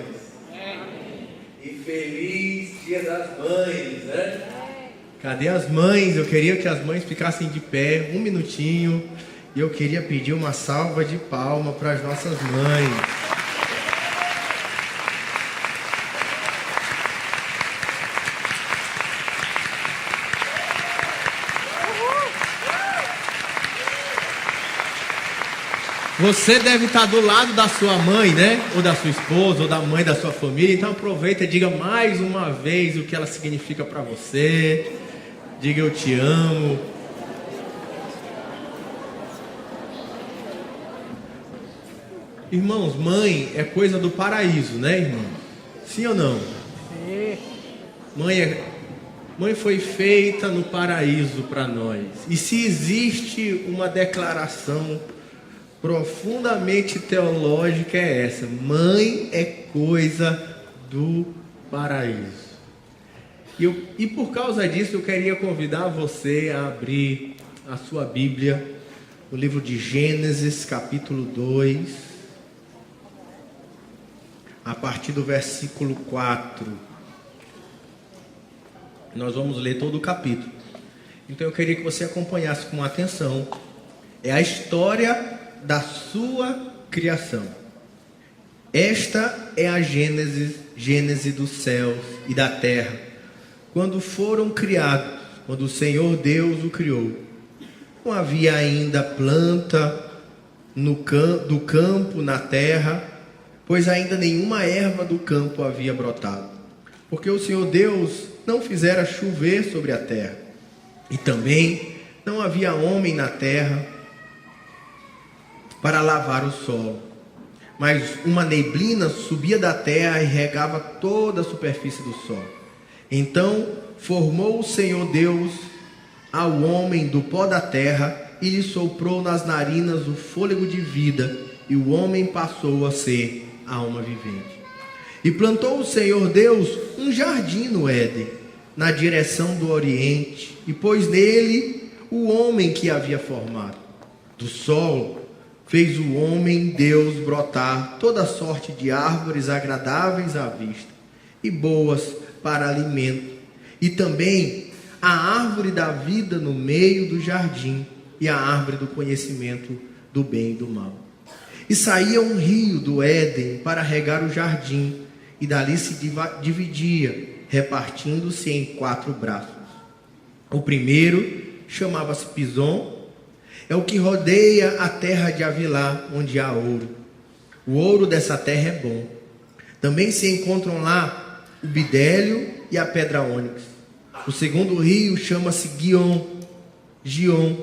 nós. E feliz Dia das Mães, né? Cadê as mães? Eu queria que as mães ficassem de pé um minutinho. E eu queria pedir uma salva de palmas para as nossas mães. Você deve estar do lado da sua mãe, né? Ou da sua esposa, ou da mãe da sua família. Então aproveita e diga mais uma vez o que ela significa para você. Diga eu te amo. Irmãos, mãe é coisa do paraíso, né, irmão? Sim ou não? Sim. Mãe foi feita no paraíso para nós. E se existe uma declaração profundamente teológica é essa: mãe é coisa do paraíso. E por causa disso eu queria convidar você a abrir a sua Bíblia no livro de Gênesis, capítulo 2, a partir do versículo 4. Nós vamos ler todo o capítulo. Então eu queria que você acompanhasse com atenção. É a história da sua criação. Esta é a Gênese dos céus e da terra, quando foram criados, quando o Senhor Deus o criou. Não havia ainda planta do campo na terra, pois ainda nenhuma erva do campo havia brotado, porque o Senhor Deus não fizera chover sobre a terra, e também não havia homem na terra para lavar o solo, mas uma neblina subia da terra e regava toda a superfície do solo. Então formou o Senhor Deus ao homem do pó da terra e lhe soprou nas narinas o fôlego de vida, e o homem passou a ser alma vivente. E plantou o Senhor Deus um jardim no Éden, na direção do oriente, e pôs nele o homem que havia formado. Do solo fez o homem Deus brotar toda sorte de árvores agradáveis à vista e boas para alimento, e também a árvore da vida no meio do jardim, e a árvore do conhecimento do bem e do mal. E saía um rio do Éden para regar o jardim, e dali se dividia, repartindo-se em 4 braços. O primeiro chamava-se Pison, é o que rodeia a terra de Havilá, onde há ouro. O ouro dessa terra é bom. Também se encontram lá o bidélio e a pedra ônix. O segundo rio chama-se Gion,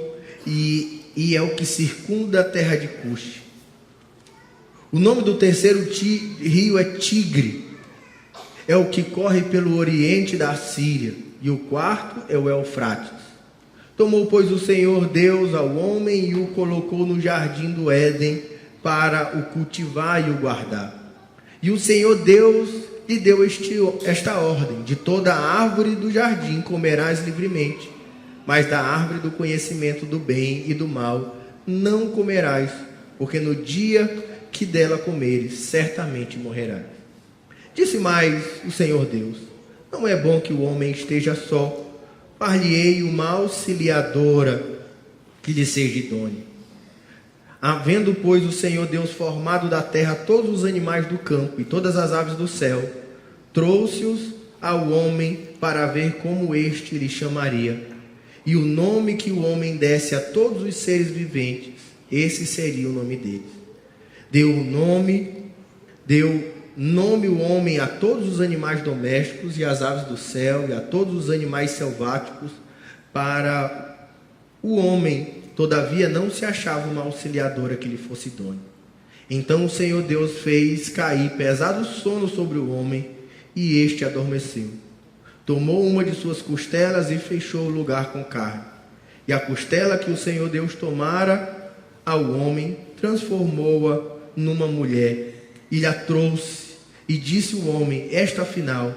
e é o que circunda a terra de Cush. O nome do terceiro rio é Tigre, é o que corre pelo oriente da Síria. E o quarto é o Eufrates. Tomou, pois, o Senhor Deus ao homem e o colocou no jardim do Éden para o cultivar e o guardar. E o Senhor Deus lhe deu esta ordem: de toda a árvore do jardim comerás livremente, mas da árvore do conhecimento do bem e do mal não comerás, porque no dia que dela comeres, certamente morrerás. Disse mais o Senhor Deus: não é bom que o homem esteja só. Far-lhe-ei uma auxiliadora que lhe seja idônea. Havendo, pois, o Senhor Deus formado da terra todos os animais do campo e todas as aves do céu, trouxe-os ao homem para ver como este lhe chamaria. E o nome que o homem desse a todos os seres viventes, esse seria o nome deles. Deu nome o homem a todos os animais domésticos e às aves do céu e a todos os animais selváticos. Para o homem, todavia, não se achava uma auxiliadora que lhe fosse idônea. Então o Senhor Deus fez cair pesado sono sobre o homem, e este adormeceu. Tomou uma de suas costelas e fechou o lugar com carne. E a costela que o Senhor Deus tomara ao homem, transformou-a numa mulher, e lhe trouxe. E disse o homem: esta afinal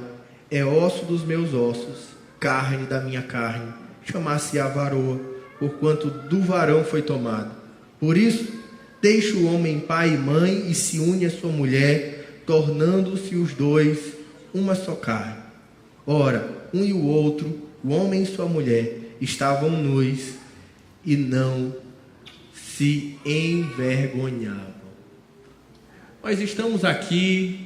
é osso dos meus ossos, carne da minha carne. Chamar-se-á varoa, porquanto do varão foi tomado. Por isso, deixa o homem pai e mãe e se une à sua mulher, tornando-se os dois uma só carne. Ora, um e o outro, o homem e sua mulher, estavam nus e não se envergonhavam. Nós estamos aqui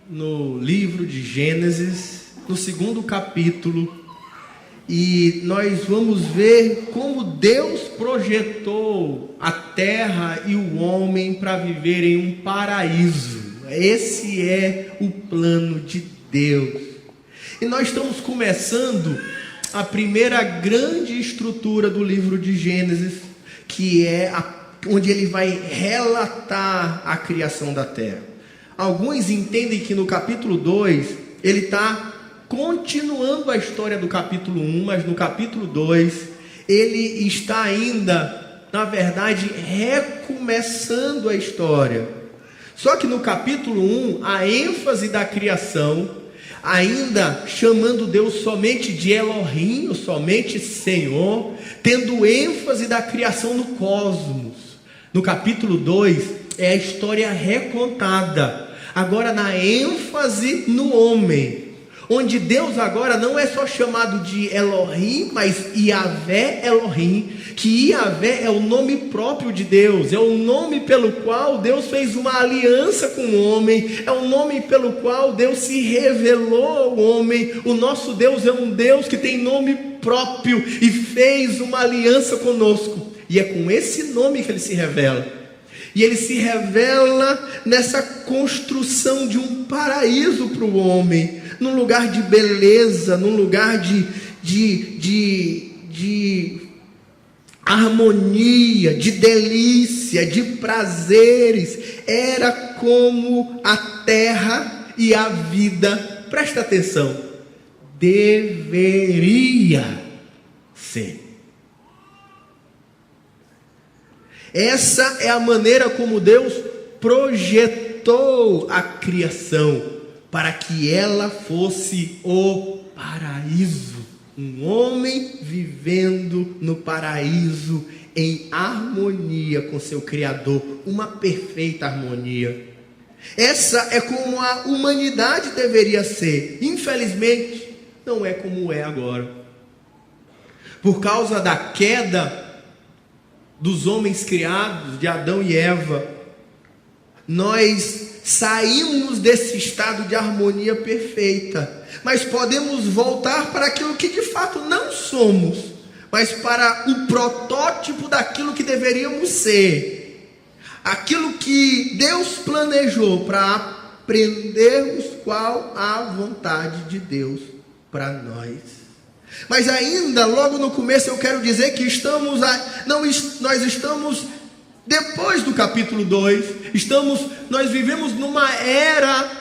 no livro de Gênesis, no 2º capítulo, e nós vamos ver como Deus projetou a terra e o homem para viver em um paraíso. Esse é o plano de Deus. E nós estamos começando a primeira grande estrutura do livro de Gênesis, que é onde ele vai relatar a criação da terra. Alguns entendem que no capítulo 2 ele está continuando a história do capítulo 1, mas no capítulo 2 ele está ainda, na verdade, recomeçando a história. Só que no capítulo 1, a ênfase da criação, ainda chamando Deus somente de Elohim, ou somente Senhor, tendo ênfase da criação no cosmos. No capítulo 2 é a história recontada, agora na ênfase no homem, onde Deus agora não é só chamado de Elohim, mas Yahvé Elohim, que Yahvé é o nome próprio de Deus, é o nome pelo qual Deus fez uma aliança com o homem, é o nome pelo qual Deus se revelou ao homem. O nosso Deus é um Deus que tem nome próprio e fez uma aliança conosco, e é com esse nome que ele se revela. E ele se revela nessa construção de um paraíso para o homem, num lugar de beleza, num lugar de harmonia, de delícia, de prazeres. Era como a terra e a vida, presta atenção, deveria ser. Essa é a maneira como Deus projetou a criação, para que ela fosse o paraíso. Um homem vivendo no paraíso, em harmonia com seu Criador, uma perfeita harmonia. Essa é como a humanidade deveria ser. Infelizmente, não é como é agora. Por causa da queda dos homens criados, de Adão e Eva, nós saímos desse estado de harmonia perfeita, mas podemos voltar para aquilo que de fato não somos, mas para o protótipo daquilo que deveríamos ser, aquilo que Deus planejou para aprendermos qual a vontade de Deus para nós. Mas ainda, logo no começo, eu quero dizer que nós estamos depois do capítulo 2, nós vivemos numa era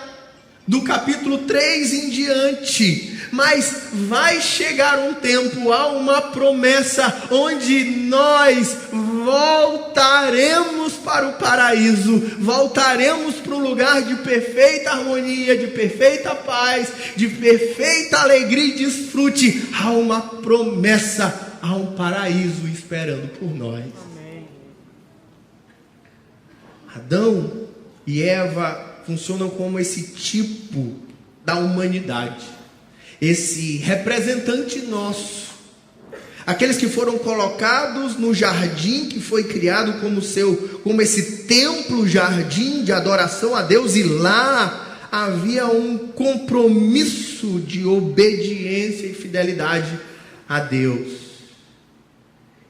do capítulo 3 em diante, mas vai chegar um tempo, há uma promessa, onde nós voltaremos para o paraíso, voltaremos para um lugar de perfeita harmonia, de perfeita paz, de perfeita alegria e desfrute. Há uma promessa, há um paraíso esperando por nós. Adão e Eva funcionam como esse tipo da humanidade, esse representante nosso, aqueles que foram colocados no jardim que foi criado como esse templo, jardim de adoração a Deus, e lá havia um compromisso de obediência e fidelidade a Deus.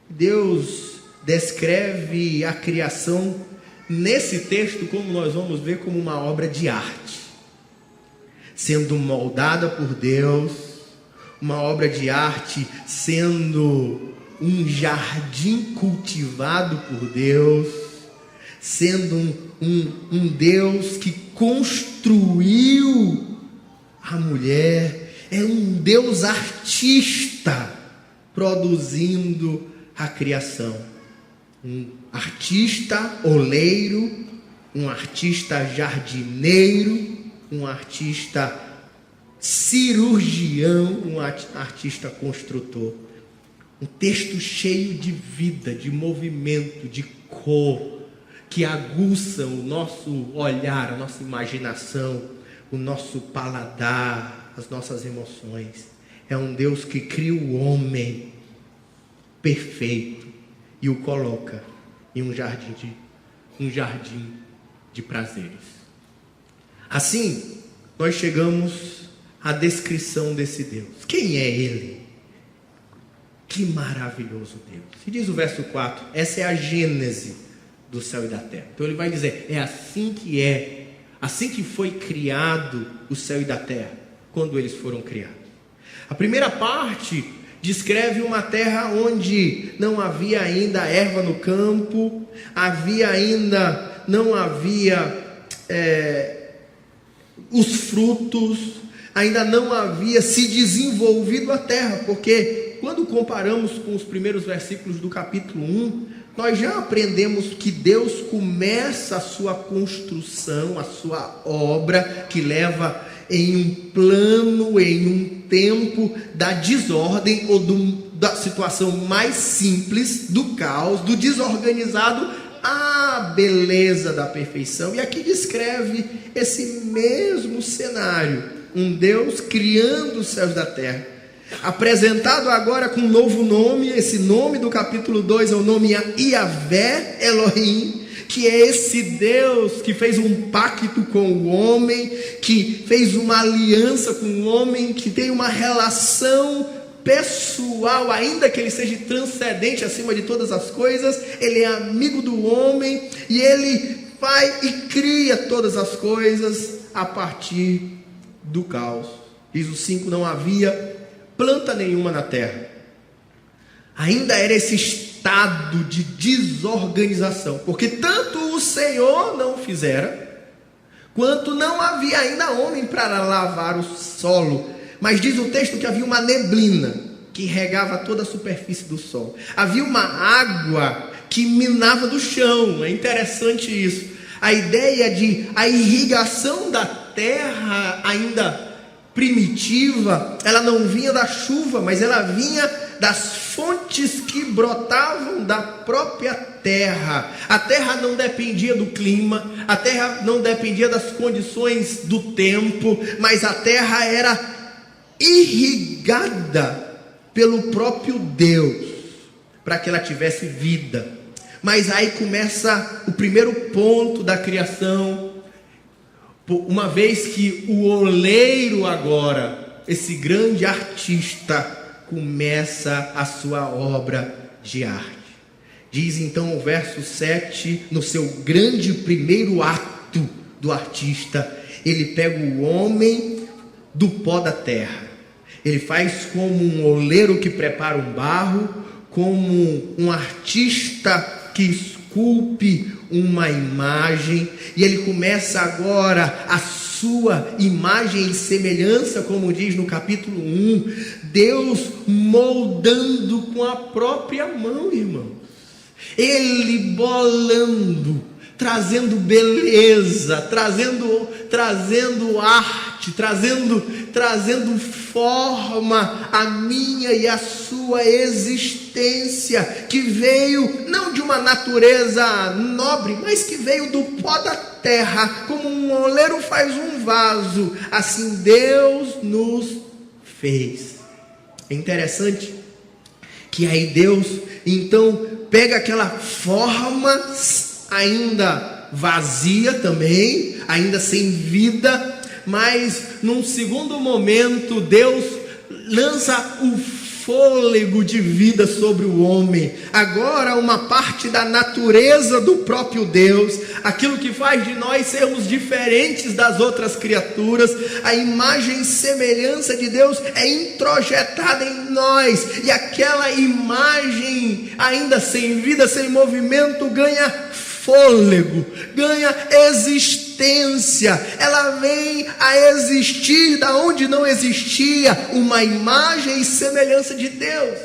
Deus descreve a criação nesse texto, como nós vamos ver, como uma obra de arte, sendo moldada por Deus, uma obra de arte, sendo um jardim cultivado por Deus, sendo um Deus que construiu a mulher, é um Deus artista produzindo a criação. Um artista oleiro, um artista jardineiro, um artista cirurgião, um artista construtor. Um texto cheio de vida, de movimento, de cor, que aguça o nosso olhar, a nossa imaginação, o nosso paladar, as nossas emoções. É um Deus que cria o homem perfeito e o coloca em um jardim de prazeres. Assim, nós chegamos à descrição desse Deus. Quem é Ele? Que maravilhoso Deus. E diz o verso 4, essa é a gênese do céu e da terra. Então ele vai dizer, é, assim que foi criado o céu e da terra, quando eles foram criados. A primeira parte descreve uma terra onde não havia ainda erva no campo, não havia os frutos, ainda não havia se desenvolvido a terra, porque quando comparamos com os primeiros versículos do capítulo 1, nós já aprendemos que Deus começa a sua construção, a sua obra, que leva em um plano, em um tempo da desordem ou da situação mais simples, do caos, do desorganizado, à beleza da perfeição. E aqui descreve esse mesmo cenário, um Deus criando os céus da terra, apresentado agora com um novo nome. Esse nome do capítulo 2 é o nome Yahvé Elohim, que é esse Deus que fez um pacto com o homem, que fez uma aliança com o homem, que tem uma relação pessoal, ainda que ele seja transcendente acima de todas as coisas. Ele é amigo do homem e ele vai e cria todas as coisas a partir do caos. Diz o 5, não havia planta nenhuma na terra. Ainda era esse estado de desorganização, porque tanto o Senhor não fizera, quanto não havia ainda homem para lavar o solo. Mas diz o texto que havia uma neblina que regava toda a superfície do solo. Havia uma água que minava do chão. É interessante isso. A ideia de a irrigação da terra ainda primitiva, ela não vinha da chuva, mas ela vinha das fontes que brotavam da própria terra. A terra não dependia do clima, a terra não dependia das condições do tempo, mas a terra era irrigada pelo próprio Deus, para que ela tivesse vida. Mas aí começa o primeiro ponto da criação. Uma vez que o oleiro agora, esse grande artista, começa a sua obra de arte. Diz então o verso 7, no seu grande primeiro ato do artista, ele pega o homem do pó da terra. Ele faz como um oleiro que prepara um barro, como um artista que esculpe uma imagem, e ele começa agora a sua imagem e semelhança, como diz no capítulo 1, Deus moldando com a própria mão, irmãos, ele bolando, trazendo beleza, trazendo arte, trazendo forma à minha e à sua existência, que veio não de uma natureza nobre, mas que veio do pó da terra. Como um oleiro faz um vaso, assim Deus nos fez. É interessante que aí Deus então pega aquela forma ainda vazia também, ainda sem vida, mas num segundo momento Deus lança o fôlego de vida sobre o homem. Agora uma parte da natureza do próprio Deus, aquilo que faz de nós sermos diferentes das outras criaturas, a imagem e semelhança de Deus é introjetada em nós, e aquela imagem ainda sem vida, sem movimento, ganha fôlego, ganha existência. Ela vem a existir da onde não existia, uma imagem e semelhança de Deus.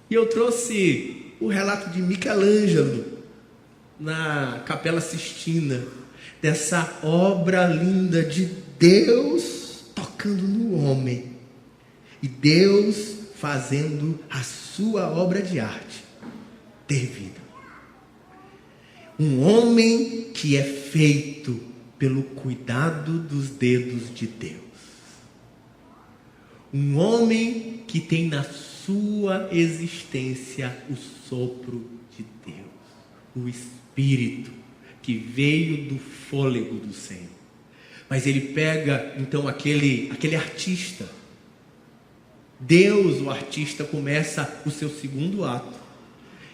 E eu trouxe o relato de Michelangelo na Capela Sistina, dessa obra linda de Deus tocando no homem e Deus fazendo a sua obra de arte ter vida. Um homem que é feito pelo cuidado dos dedos de Deus. Um homem que tem na sua existência o sopro de Deus, o Espírito que veio do fôlego do Senhor. Mas ele pega então aquele artista. Deus, o artista, começa o seu segundo ato.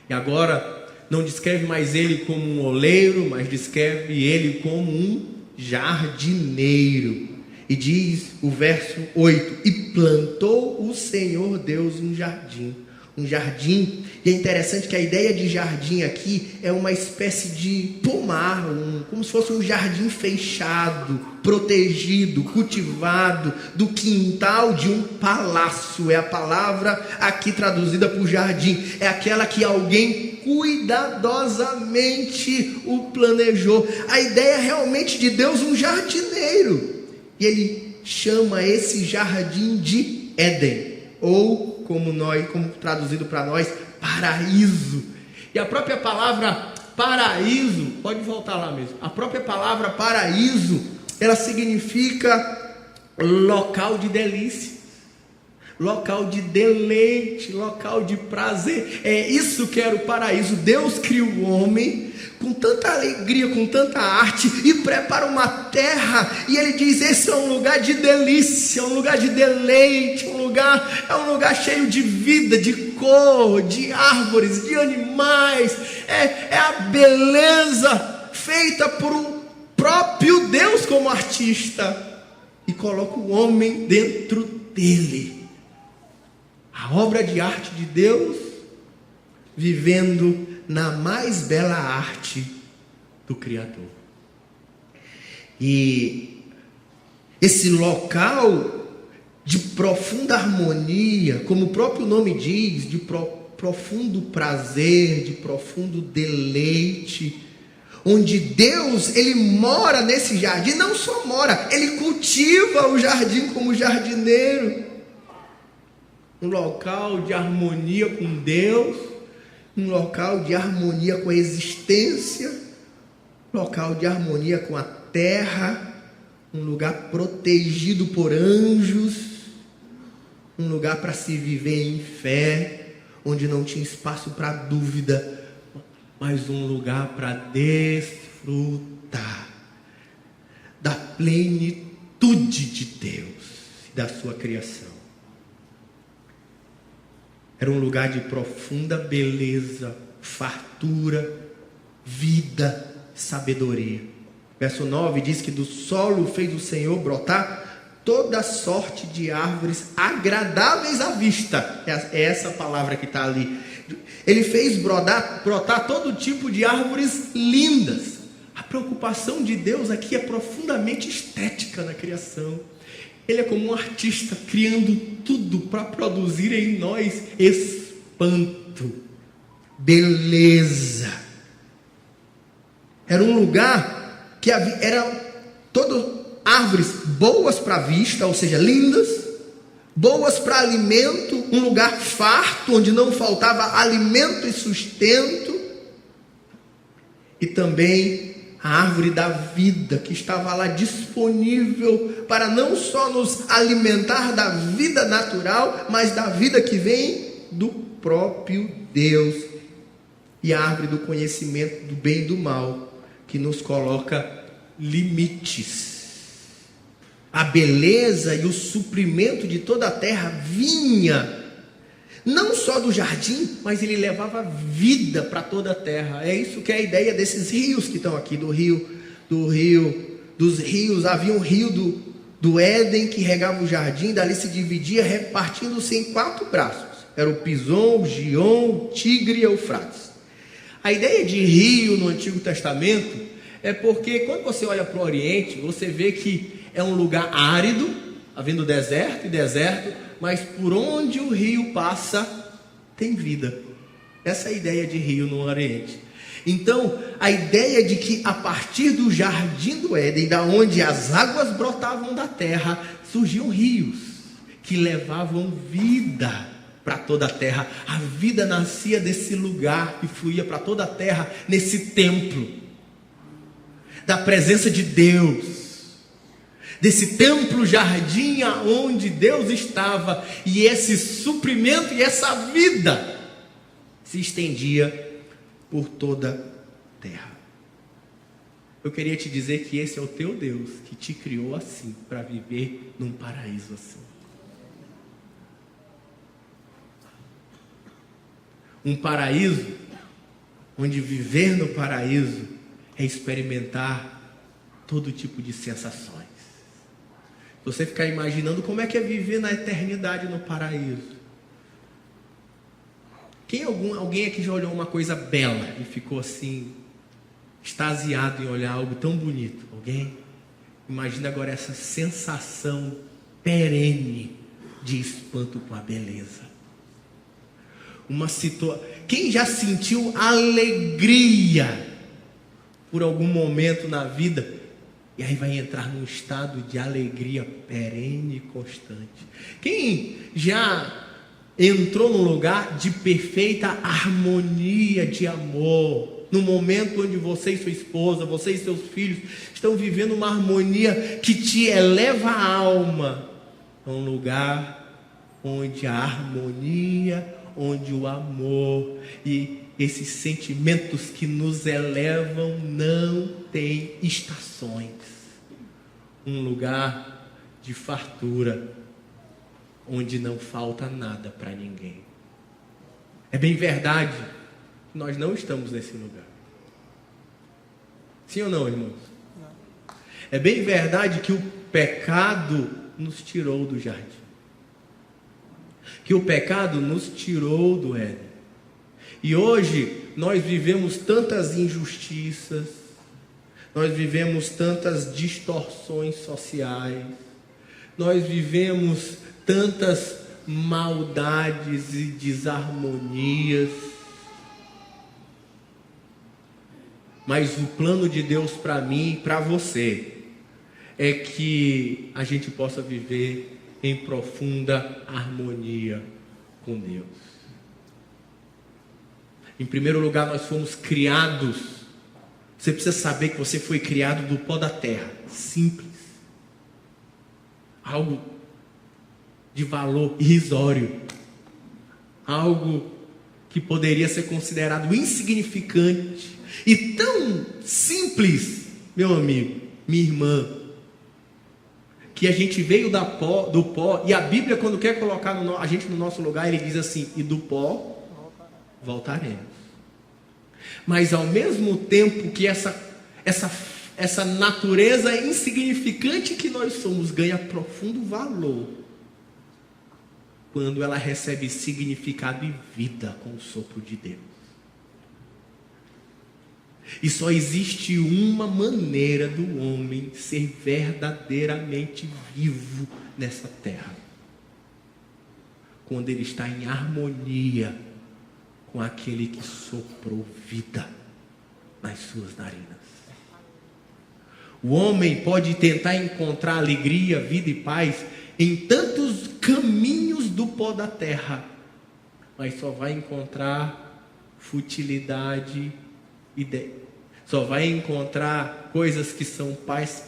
E agora não descreve mais ele como um oleiro, mas descreve ele como um jardineiro. E diz o verso 8: e plantou o Senhor Deus um jardim. Um jardim, e é interessante que a ideia de jardim aqui é uma espécie de pomar, como se fosse um jardim fechado, protegido, cultivado, do quintal de um palácio. É a palavra aqui traduzida por jardim, é aquela que alguém cuidadosamente o planejou. A ideia realmente de Deus, um jardineiro, e ele chama esse jardim de Éden, ou como traduzido para nós, paraíso. E a própria palavra paraíso, pode voltar lá mesmo, a própria palavra paraíso, ela significa local de delícia, local de deleite, local de prazer. É isso que era o paraíso. Deus criou o homem com tanta alegria, com tanta arte, e prepara uma terra, e ele diz: esse é um lugar de delícia, um lugar de deleite, é um lugar cheio de vida, de cor, de árvores, de animais. É a beleza feita por um próprio Deus como artista, e coloca o homem dentro dele. A obra de arte de Deus, vivendo na mais bela arte do Criador. E esse local de profunda harmonia, como o próprio nome diz, de profundo prazer, de profundo deleite, onde Deus, ele mora nesse jardim. Não só mora, ele cultiva o jardim como jardineiro. Um local de harmonia com Deus, um local de harmonia com a existência, um local de harmonia com a terra, um lugar protegido por anjos, um lugar para se viver em fé, onde não tinha espaço para dúvida, mas um lugar para desfrutar da plenitude de Deus e da sua criação. Era um lugar de profunda beleza, fartura, vida, sabedoria. Verso 9 diz que do solo fez o Senhor brotar toda sorte de árvores agradáveis à vista. É essa palavra que está ali. Ele fez brotar todo tipo de árvores lindas. A preocupação de Deus aqui é profundamente estética na criação. Ele é como um artista, criando tudo para produzir em nós espanto, beleza. Era um lugar que eram todas árvores boas para a vista, ou seja, lindas, boas para alimento, um lugar farto, onde não faltava alimento e sustento, e também a árvore da vida, que estava lá disponível para não só nos alimentar da vida natural, mas da vida que vem do próprio Deus. E a árvore do conhecimento do bem e do mal, que nos coloca limites. A beleza e o suprimento de toda a terra vinha não só do jardim, mas ele levava vida para toda a terra. É isso que é a ideia desses rios que estão aqui, dos rios. Havia um rio do Éden que regava o jardim, dali se dividia, repartindo-se em 4 braços. Era o Pison, o Gion, o Tigre e o Eufrates. A ideia de rio no Antigo Testamento é porque quando você olha para o Oriente, você vê que é um lugar árido, havendo deserto e deserto, mas por onde o rio passa, tem vida. Essa é a ideia de rio no Oriente. Então, a ideia de que a partir do jardim do Éden, da onde as águas brotavam da terra, surgiam rios que levavam vida para toda a terra. A vida nascia desse lugar e fluía para toda a terra, nesse templo da presença de Deus, desse templo jardim onde Deus estava, e esse suprimento e essa vida se estendia por toda a terra. Eu queria te dizer que esse é o teu Deus, que te criou assim, para viver num paraíso assim. Um paraíso, onde viver no paraíso é experimentar todo tipo de sensações. Você ficar imaginando como é que é viver na eternidade no paraíso. Alguém aqui já olhou uma coisa bela e ficou assim, extasiado em olhar algo tão bonito? Alguém? Imagina agora essa sensação perene de espanto com a beleza. Quem já sentiu alegria por algum momento na vida, e aí vai entrar num estado de alegria perene e constante? Quem já entrou num lugar de perfeita harmonia de amor, no momento onde você e sua esposa, você e seus filhos estão vivendo uma harmonia que te eleva a alma? É um lugar onde a harmonia, onde o amor e esses sentimentos que nos elevam não têm estações. Um lugar de fartura, onde não falta nada para ninguém. É bem verdade que nós não estamos nesse lugar. Sim ou não, irmãos? Não. É bem verdade que o pecado nos tirou do jardim. Que o pecado nos tirou do Éden. E hoje nós vivemos tantas injustiças, nós vivemos tantas distorções sociais, nós vivemos tantas maldades e desarmonias. Mas o plano de Deus para mim e para você é que a gente possa viver em profunda harmonia com Deus. Em primeiro lugar, nós fomos criados. Você precisa saber que você foi criado do pó da terra. Simples. Algo de valor irrisório. Algo que poderia ser considerado insignificante. E tão simples, meu amigo, minha irmã, que a gente veio do pó, e a Bíblia, quando quer colocar a gente no nosso lugar, ele diz assim: e do pó voltaremos. Mas ao mesmo tempo que essa natureza insignificante que nós somos ganha profundo valor quando ela recebe significado e vida com o sopro de Deus. E só existe uma maneira do homem ser verdadeiramente vivo nessa terra: quando ele está em harmonia com aquele que soprou vida nas suas narinas. O homem pode tentar encontrar alegria, vida e paz em tantos caminhos do pó da terra, mas só vai encontrar futilidade e só vai encontrar coisas que são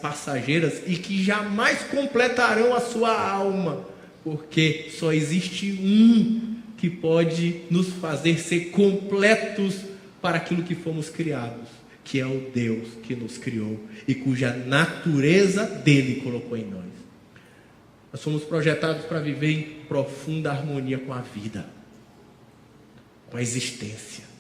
passageiras e que jamais completarão a sua alma, porque só existe um que pode nos fazer ser completos para aquilo que fomos criados, que é o Deus que nos criou e cuja natureza dele colocou em nós. Nós somos projetados para viver em profunda harmonia com a vida, com a existência.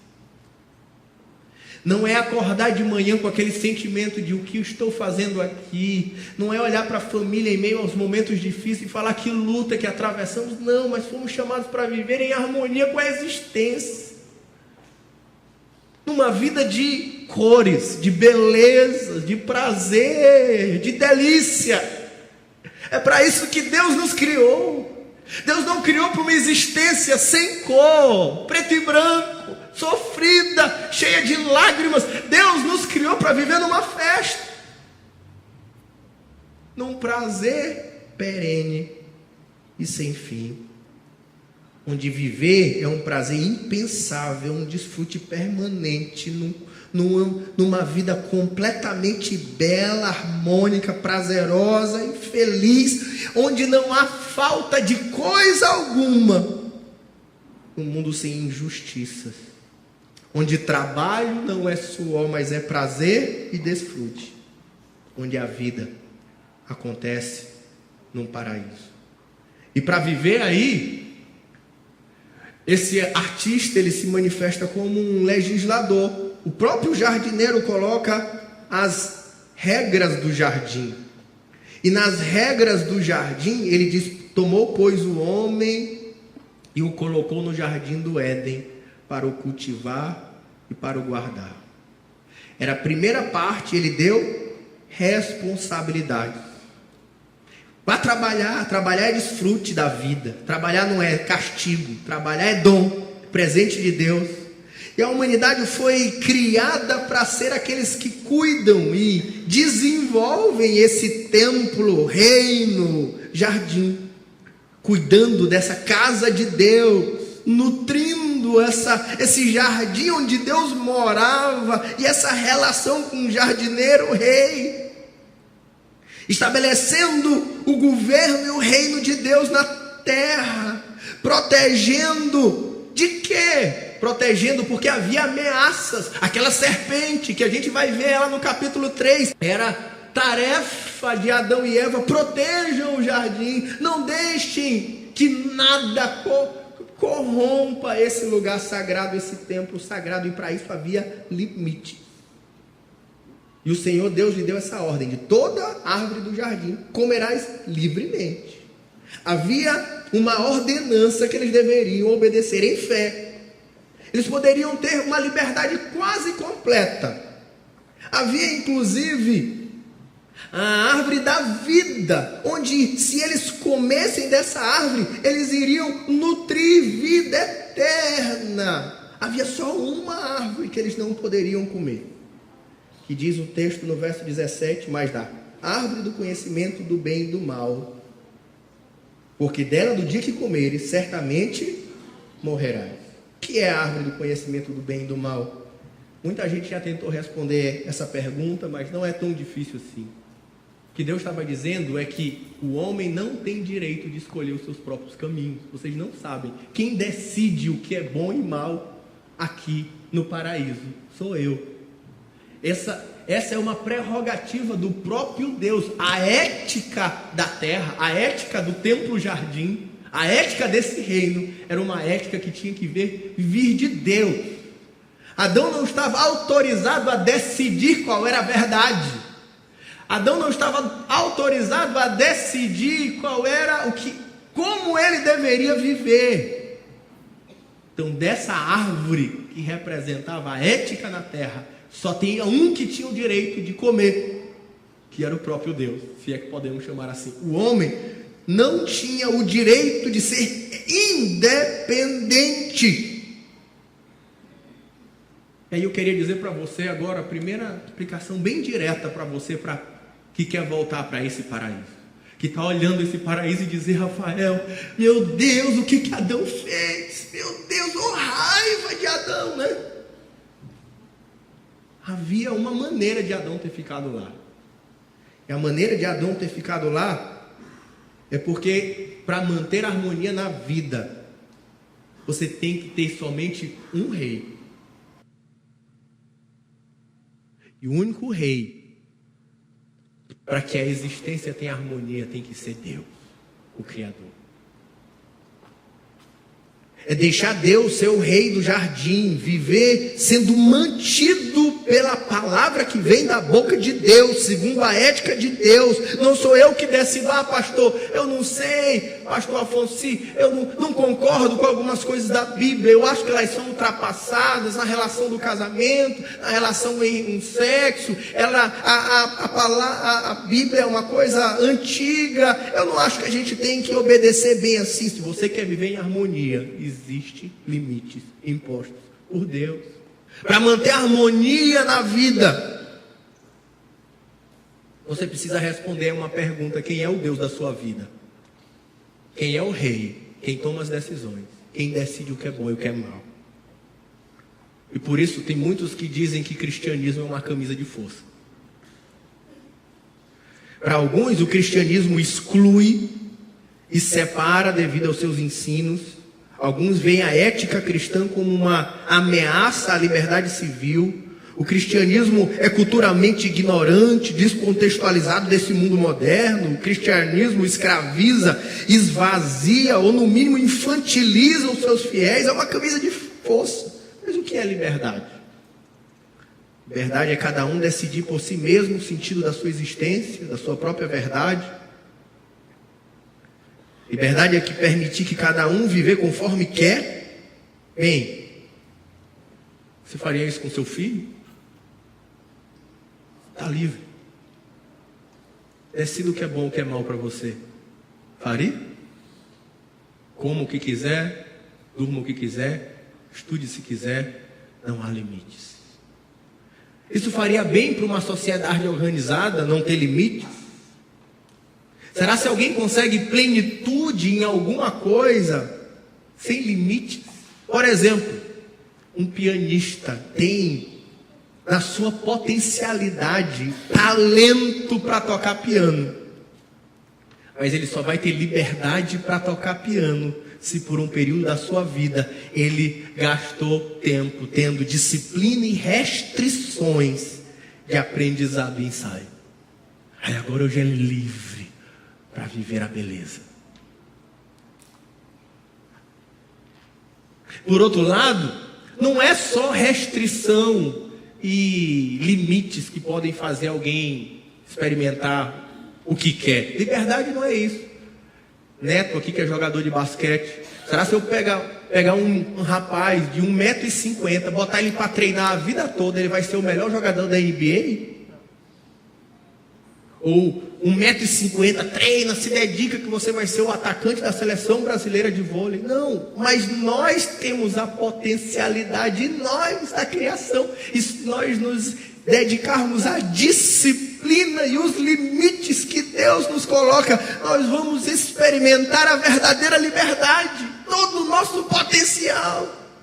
Não é acordar de manhã com aquele sentimento de o que eu estou fazendo aqui. Não é olhar para a família em meio aos momentos difíceis e falar que luta que atravessamos. Não, mas fomos chamados para viver em harmonia com a existência. Numa vida de cores, de beleza, de prazer, de delícia. É para isso que Deus nos criou. Deus não criou para uma existência sem cor, preto e branco, sofrida, cheia de lágrimas. Deus nos criou para viver numa festa, num prazer perene e sem fim. onde viver é um prazer impensável, um desfrute permanente, numa vida completamente bela, harmônica, prazerosa e feliz, onde não há falta de coisa alguma, um mundo sem injustiças, onde trabalho não é suor, mas é prazer e desfrute, onde a vida acontece num paraíso. E para viver aí, esse artista, ele se manifesta como um legislador. O próprio jardineiro coloca as regras do jardim. E nas regras do jardim, ele diz: tomou, pois, o homem e o colocou no jardim do Éden para o cultivar e para o guardar. Era a primeira parte, ele deu responsabilidade. Para trabalhar é desfrute da vida. Trabalhar não é castigo, trabalhar é dom, presente de Deus. E a humanidade foi criada para ser aqueles que cuidam e desenvolvem esse templo, reino, jardim, cuidando dessa casa de Deus, nutrindo esse jardim onde Deus morava, e essa relação com o jardineiro, o rei, estabelecendo o governo e o reino de Deus na terra, protegendo de quê? Protegendo porque havia ameaças. Aquela serpente que a gente vai ver ela no capítulo 3, era tarefa de Adão e Eva: protejam o jardim, não deixem que nada corrompa esse lugar sagrado, esse templo sagrado, e para isso havia limite. E o Senhor Deus lhe deu essa ordem: de toda árvore do jardim comerás livremente. Havia uma ordenança que eles deveriam obedecer em fé. Eles poderiam ter uma liberdade quase completa. Havia inclusive a árvore da vida, onde se eles comessem dessa árvore, eles iriam nutrir vida eterna. Havia só uma árvore que eles não poderiam comer, que diz o texto no verso 17, mas da árvore do conhecimento do bem e do mal, porque dela do dia que comeres, certamente morrerás. O que é a árvore do conhecimento do bem e do mal? Muita gente já tentou responder essa pergunta, mas não é tão difícil assim. O que Deus estava dizendo é que o homem não tem direito de escolher os seus próprios caminhos. Vocês não sabem. Quem decide o que é bom e mal aqui no paraíso sou eu. Essa é uma prerrogativa do próprio Deus. A ética da terra, a ética do templo-jardim, a ética desse reino era uma ética que tinha que vir de Deus. Adão não estava autorizado a decidir qual era a verdade. Adão não estava autorizado a decidir qual era como ele deveria viver. Então, dessa árvore que representava a ética na terra, só tinha um que tinha o direito de comer, que era o próprio Deus, se é que podemos chamar assim. O homem não tinha o direito de ser independente. E aí eu queria dizer para você agora a primeira explicação bem direta para você, que quer voltar para esse paraíso, que está olhando esse paraíso e dizer: Rafael, meu Deus, o que Adão fez? Meu Deus, raiva de Adão, né? Havia uma maneira de Adão ter ficado lá. E a maneira de Adão ter ficado lá é porque, para manter a harmonia na vida, você tem que ter somente um rei. E o único rei, para que a existência tenha harmonia, tem que ser Deus, o Criador. É deixar Deus ser o rei do jardim, viver sendo mantido pela palavra que vem da boca de Deus, segundo a ética de Deus. Não sou eu que decido: pastor, eu não sei, pastor Afonso, eu não concordo com algumas coisas da Bíblia, eu acho que elas são ultrapassadas na relação do casamento, na relação em sexo, a Bíblia é uma coisa antiga, eu não acho que a gente tem que obedecer bem assim. Se você quer viver em harmonia, existem limites impostos por Deus para manter a harmonia na vida. Você precisa responder uma pergunta: quem é o Deus da sua vida? Quem é o rei? Quem toma as decisões? quem decide o que é bom e o que é mal. E por isso tem muitos que dizem que cristianismo é uma camisa de força. Para alguns, o cristianismo exclui e separa devido aos seus ensinos. Alguns veem a ética cristã como uma ameaça à liberdade civil. O cristianismo é culturalmente ignorante, descontextualizado desse mundo moderno. O cristianismo escraviza, esvazia ou no mínimo infantiliza os seus fiéis. É uma camisa de força. Mas o que é liberdade? Liberdade é cada um decidir por si mesmo o sentido da sua existência, da sua própria verdade. Liberdade é que permitir que cada um viver conforme quer. Bem, você faria isso com seu filho? Está livre. Decida o que é bom, o que é mal para você. Faria? Coma o que quiser, durma o que quiser, estude se quiser, não há limites. Isso faria bem para uma sociedade organizada, não ter limites? Será se alguém consegue plenitude em alguma coisa sem limites? Por exemplo, um pianista tem na sua potencialidade talento para tocar piano, mas ele só vai ter liberdade para tocar piano se por um período da sua vida ele gastou tempo tendo disciplina e restrições de aprendizado e ensaio. Aí agora hoje é livre para viver a beleza. Por outro lado, não é só restrição e limites que podem fazer alguém experimentar o que quer. Liberdade não é isso. Neto aqui que é jogador de basquete, será se eu pegar um rapaz de 1,50 m, botar ele para treinar a vida toda, ele vai ser o melhor jogador da NBA? Ou 1,50 m, treina, se dedica que você vai ser o atacante da seleção brasileira de vôlei? Não, mas nós temos a potencialidade, nós da criação, e se nós nos dedicarmos à disciplina e os limites que Deus nos coloca, nós vamos experimentar a verdadeira liberdade, todo o nosso potencial.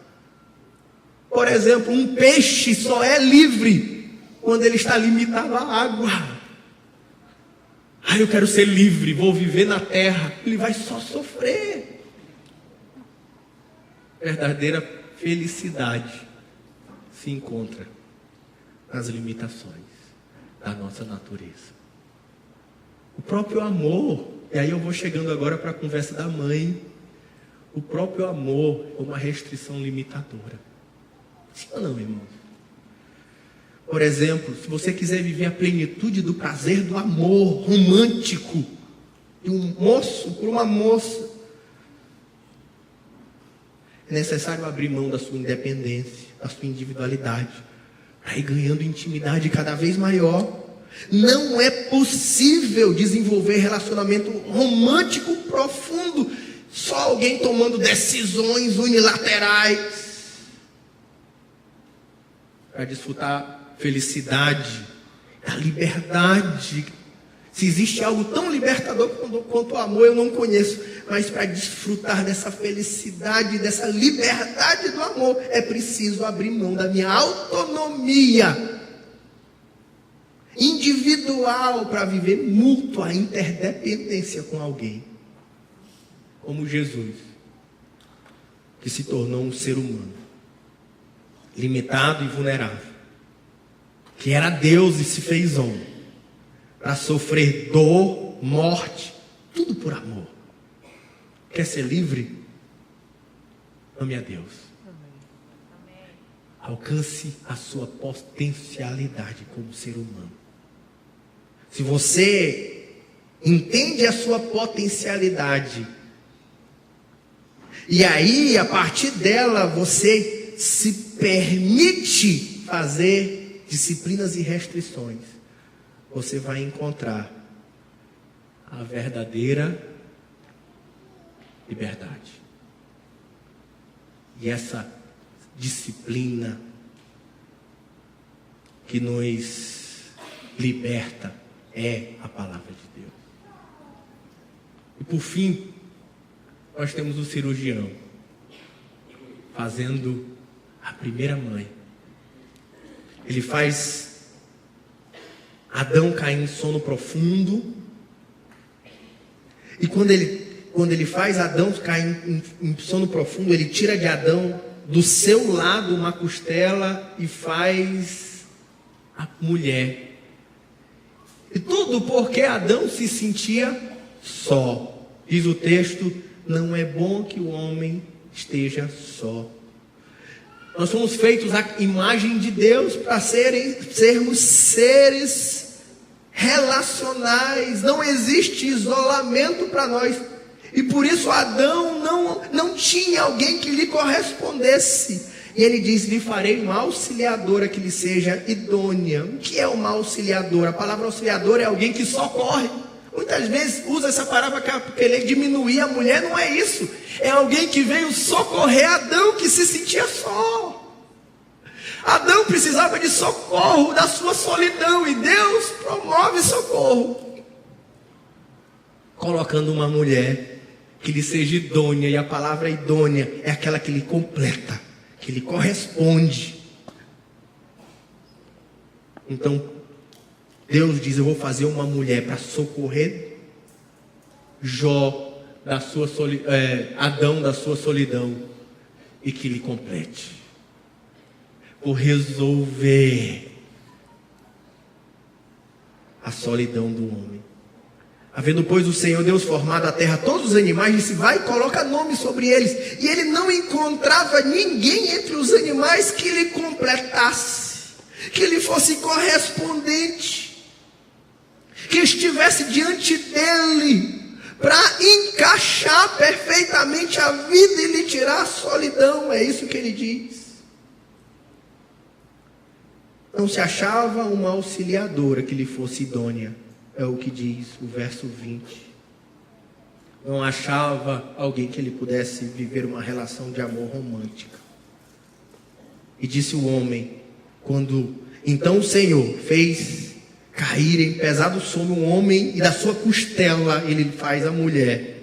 Por exemplo, um peixe só é livre quando ele está limitado à água. Eu quero ser livre, vou viver na terra. Ele vai só sofrer. Verdadeira felicidade se encontra nas limitações da nossa natureza. O próprio amor, e aí eu vou chegando agora para a conversa da mãe. O próprio amor é uma restrição limitadora. Sim ou não, irmão? Por exemplo, se você quiser viver a plenitude do prazer do amor romântico de um moço por uma moça, é necessário abrir mão da sua independência, da sua individualidade, para ir ganhando intimidade cada vez maior. Não é possível desenvolver relacionamento romântico profundo só alguém tomando decisões unilaterais para desfrutar felicidade, a liberdade. Se existe algo tão libertador quanto o amor, eu não conheço. Mas para desfrutar dessa felicidade, dessa liberdade do amor, é preciso abrir mão da minha autonomia individual para viver mútua interdependência com alguém. Como Jesus, que se tornou um ser humano, limitado e vulnerável, que era Deus e se fez homem, para sofrer dor, morte, tudo por amor. Quer ser livre? Ame a Deus. Amém. Alcance a sua potencialidade como ser humano. Se você entende a sua potencialidade, e aí, a partir dela, você se permite fazer disciplinas e restrições, você vai encontrar a verdadeira liberdade. E essa disciplina que nos liberta é a palavra de Deus. E por fim, nós temos o cirurgião. fazendo a primeira mãe. Ele faz Adão cair em sono profundo. E quando ele faz Adão cair em sono profundo, ele tira de Adão do seu lado uma costela e faz a mulher. E tudo porque Adão se sentia só. Diz o texto: não é bom que o homem esteja só. Nós somos feitos à imagem de Deus para sermos seres relacionais. Não existe isolamento para nós. E por isso Adão não tinha alguém que lhe correspondesse. E ele diz: lhe farei uma auxiliadora que lhe seja idônea. O que é uma auxiliadora? A palavra auxiliadora é alguém que socorre. Muitas vezes usa essa palavra para querer diminuir a mulher. Não é isso. É alguém que veio socorrer Adão, que se sentia só. Adão precisava de socorro da sua solidão, e Deus promove socorro colocando uma mulher que lhe seja idônea. E a palavra idônea é aquela que lhe completa, que lhe corresponde. Então Deus diz: eu vou fazer uma mulher para socorrer Adão da sua solidão, e que lhe complete. Por resolver a solidão do homem. Havendo, pois, o Senhor Deus formado a terra, todos os animais, disse: vai e coloca nome sobre eles. E ele não encontrava ninguém entre os animais que lhe completasse, que lhe fosse correspondente, que estivesse diante dele para encaixar perfeitamente a vida e lhe tirar a solidão. É isso que ele diz. Não se achava uma auxiliadora que lhe fosse idônea. É o que diz o verso 20. Não achava alguém que ele pudesse viver uma relação de amor romântica. E disse o homem, então o Senhor fez cair em pesado sono o homem, e da sua costela ele faz a mulher.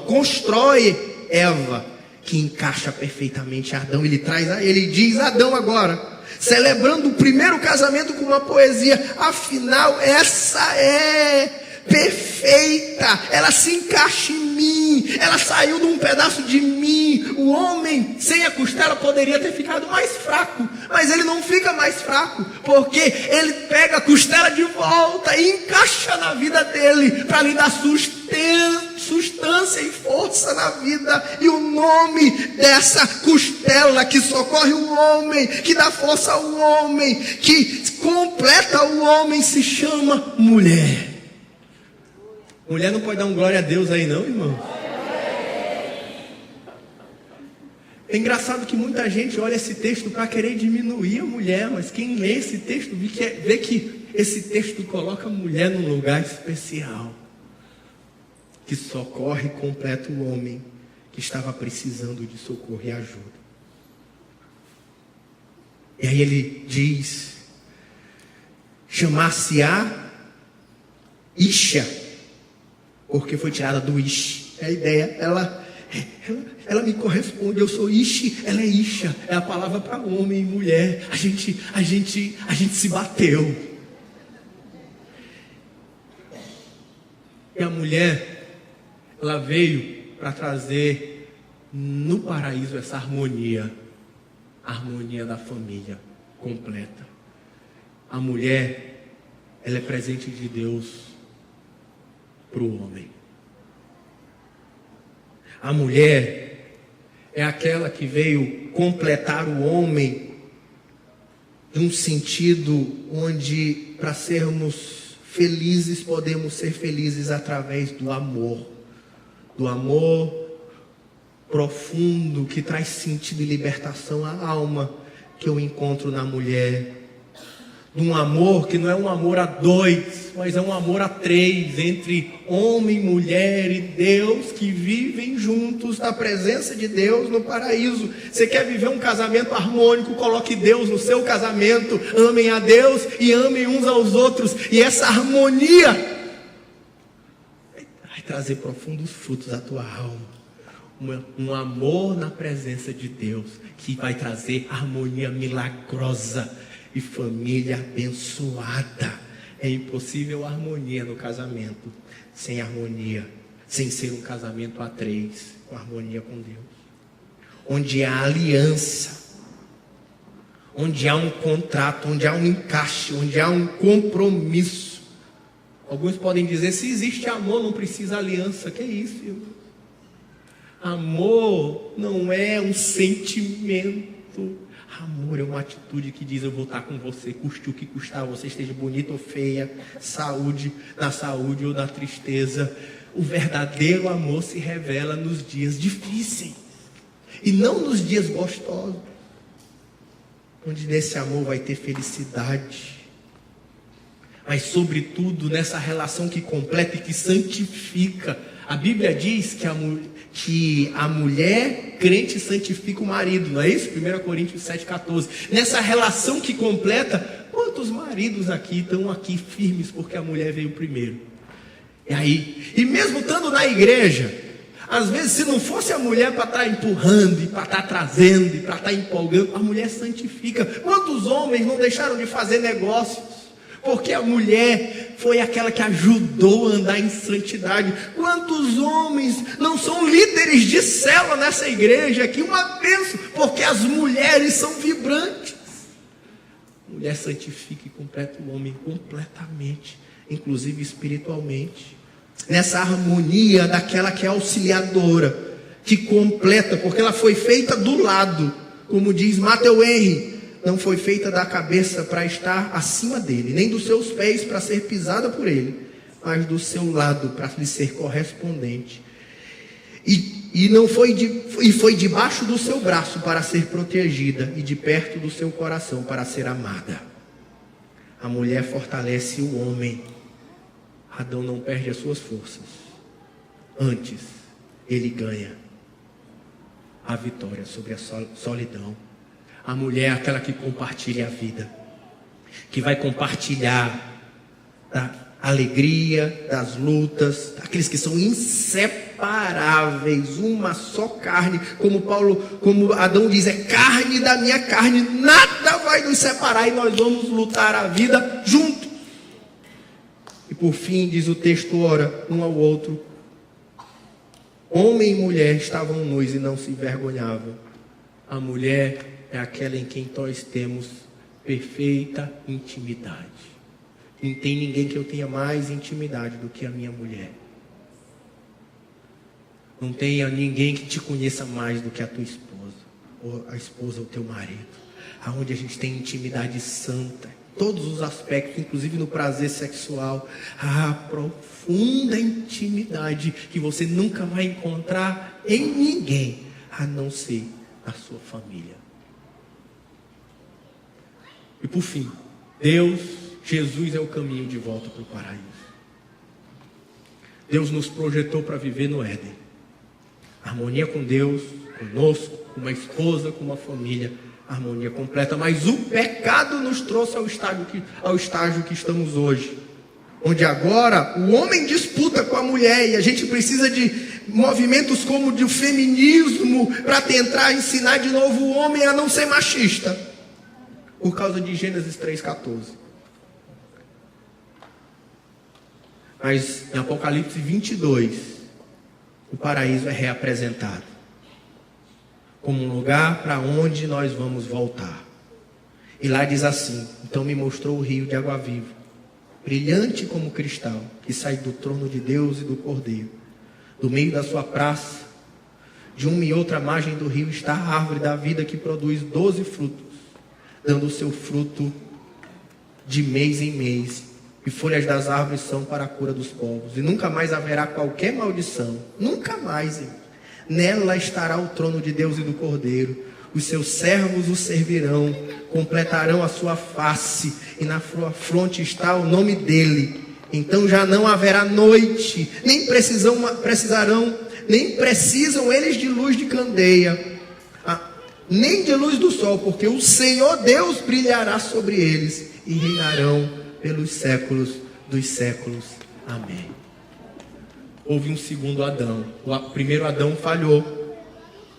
Constrói Eva, que encaixa perfeitamente Adão. Ele diz Adão agora, celebrando o primeiro casamento com uma poesia: afinal essa é perfeita, ela se encaixa em mim, ela saiu de um pedaço de mim. O homem sem a costela poderia ter ficado mais fraco, mas ele não fica mais fraco, porque ele pega a costela de volta e encaixa na vida dele, para lhe dar sustância e força na vida. E o nome dessa costela que socorre o homem, que dá força ao homem, que completa o homem, se chama mulher. Mulher não pode dar um glória a Deus aí não, irmão? É engraçado que muita gente olha esse texto para querer diminuir a mulher, mas quem lê esse texto vê que esse texto coloca a mulher num lugar especial, que socorre e completa o homem que estava precisando de socorro e ajuda. E aí ele diz: chamar-se-á Isha, porque foi tirada do Ish. É a ideia, ela me corresponde. Eu sou Ish, ela é Isha. É a palavra para homem e mulher. A gente se bateu. E a mulher, ela veio para trazer no paraíso essa harmonia, a harmonia da família completa. A mulher, ela é presente de Deus para o homem. A mulher é aquela que veio completar o homem em um sentido onde, para sermos felizes, podemos ser felizes através do amor profundo, que traz sentido e libertação à alma, que eu encontro na mulher. De um amor que não é um amor a dois, mas é um amor a três, entre homem, mulher e Deus, que vivem juntos na presença de Deus no paraíso. Você quer viver um casamento harmônico? Coloque Deus no seu casamento. Amem a Deus e amem uns aos outros, e essa harmonia vai trazer profundos frutos à tua alma. um amor na presença de Deus, que vai trazer harmonia milagrosa e família abençoada. É impossível harmonia no casamento sem harmonia, sem ser um casamento a três, com harmonia com Deus. Onde há aliança, onde há um contrato, onde há um encaixe, onde há um compromisso. Alguns podem dizer, se existe amor, não precisa aliança. Que é isso, irmão? Amor não é um sentimento. Amor é uma atitude que diz, eu vou estar com você, custe o que custar, você esteja bonita ou feia, na saúde ou na tristeza. O verdadeiro amor se revela nos dias difíceis e não nos dias gostosos, onde nesse amor vai ter felicidade, mas sobretudo nessa relação que completa e que santifica. A Bíblia diz que a mulher crente santifica o marido, não é isso? 1 Coríntios 7,14. Nessa relação que completa, quantos maridos aqui estão aqui firmes porque a mulher veio primeiro? E mesmo estando na igreja, às vezes se não fosse a mulher para estar empurrando, e para estar trazendo, e para estar empolgando, a mulher santifica. Quantos homens não deixaram de fazer negócios porque a mulher foi aquela que ajudou a andar em santidade? Quantos homens não são líderes de célula nessa igreja aqui? Uma bênção, porque as mulheres são vibrantes. A mulher santifica e completa o homem completamente, inclusive espiritualmente. Nessa harmonia daquela que é auxiliadora, que completa, porque ela foi feita do lado, como diz Matthew Henry. Não foi feita da cabeça para estar acima dele, nem dos seus pés para ser pisada por ele, mas do seu lado para lhe ser correspondente. E foi debaixo do seu braço para ser protegida, e de perto do seu coração para ser amada. A mulher fortalece o homem. Adão não perde as suas forças. Antes, ele ganha a vitória sobre a solidão. A mulher é aquela que compartilha a vida, que vai compartilhar da alegria, das lutas, daqueles que são inseparáveis, uma só carne, como Adão diz, é carne da minha carne, nada vai nos separar e nós vamos lutar a vida juntos. E por fim, diz o texto, ora, um ao outro, homem e mulher estavam nus e não se envergonhavam. A mulher é aquela em quem nós temos perfeita intimidade. Não tem ninguém que eu tenha mais intimidade do que a minha mulher. Não tenha ninguém que te conheça mais do que a tua esposa, ou a esposa ou teu marido. Aonde a gente tem intimidade santa, todos os aspectos, inclusive no prazer sexual, a profunda intimidade que você nunca vai encontrar em ninguém, a não ser na sua família. E por fim, Jesus é o caminho de volta para o paraíso. Deus nos projetou para viver no Éden. Harmonia com Deus, conosco, com uma esposa, com uma família, harmonia completa. Mas o pecado nos trouxe ao estágio que estamos hoje, onde agora o homem disputa com a mulher, e a gente precisa de movimentos como do feminismo para tentar ensinar de novo o homem a não ser machista, por causa de Gênesis 3,14. Mas em Apocalipse 22, o paraíso é reapresentado como um lugar para onde nós vamos voltar. E lá diz assim: então me mostrou o rio de água viva, brilhante como cristal, que sai do trono de Deus e do Cordeiro. Do meio da sua praça, de uma e outra margem do rio, está a árvore da vida, que produz 12 frutos, dando o seu fruto de mês em mês, e folhas das árvores são para a cura dos povos, e nunca mais haverá qualquer maldição, nunca mais. Nela estará o trono de Deus e do Cordeiro, os seus servos o servirão, completarão a sua face, e na sua fronte está o nome dele. Então já não haverá noite, nem precisam eles de luz de candeia, nem de luz do sol, porque o Senhor Deus brilhará sobre eles, e reinarão pelos séculos dos séculos. Amém. Houve um segundo Adão. O primeiro Adão falhou.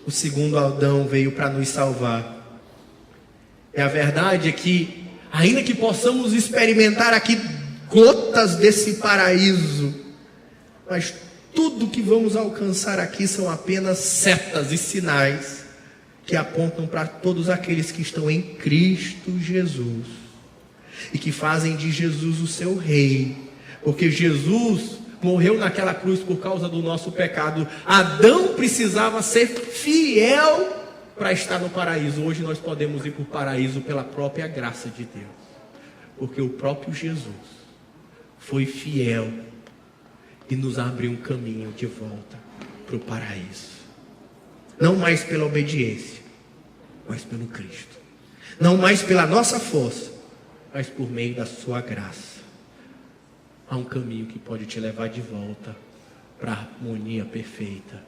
o segundo Adão veio para nos salvar. E a verdade é que, ainda que possamos experimentar aqui gotas desse paraíso, mas tudo que vamos alcançar aqui são apenas setas e sinais que apontam para todos aqueles que estão em Cristo Jesus e que fazem de Jesus o seu rei, porque Jesus morreu naquela cruz por causa do nosso pecado. Adão precisava ser fiel para estar no paraíso. Hoje nós podemos ir para o paraíso pela própria graça de Deus, porque o próprio Jesus foi fiel e nos abriu um caminho de volta para o paraíso. Não mais pela obediência, mas pelo Cristo. Não mais pela nossa força, mas por meio da sua graça. Há um caminho que pode te levar de volta para a harmonia perfeita,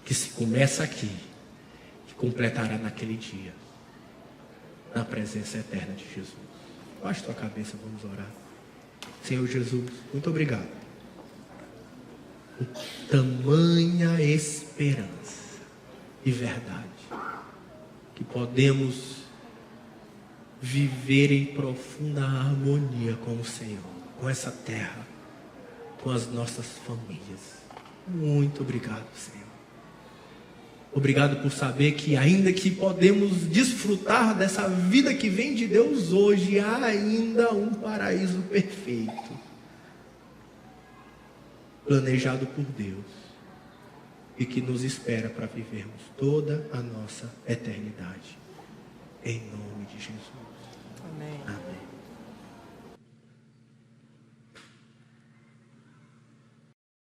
que se começa aqui, que completará naquele dia, na presença eterna de Jesus. Baixe tua cabeça, vamos orar. Senhor Jesus, muito obrigado por tamanha esperança e verdade, que podemos viver em profunda harmonia com o Senhor, com essa terra, com as nossas famílias. Muito obrigado, Senhor. Obrigado por saber que ainda que podemos desfrutar dessa vida que vem de Deus hoje, há ainda um paraíso perfeito, planejado por Deus, e que nos espera para vivermos toda a nossa eternidade. Em nome de Jesus. Amém. Amém.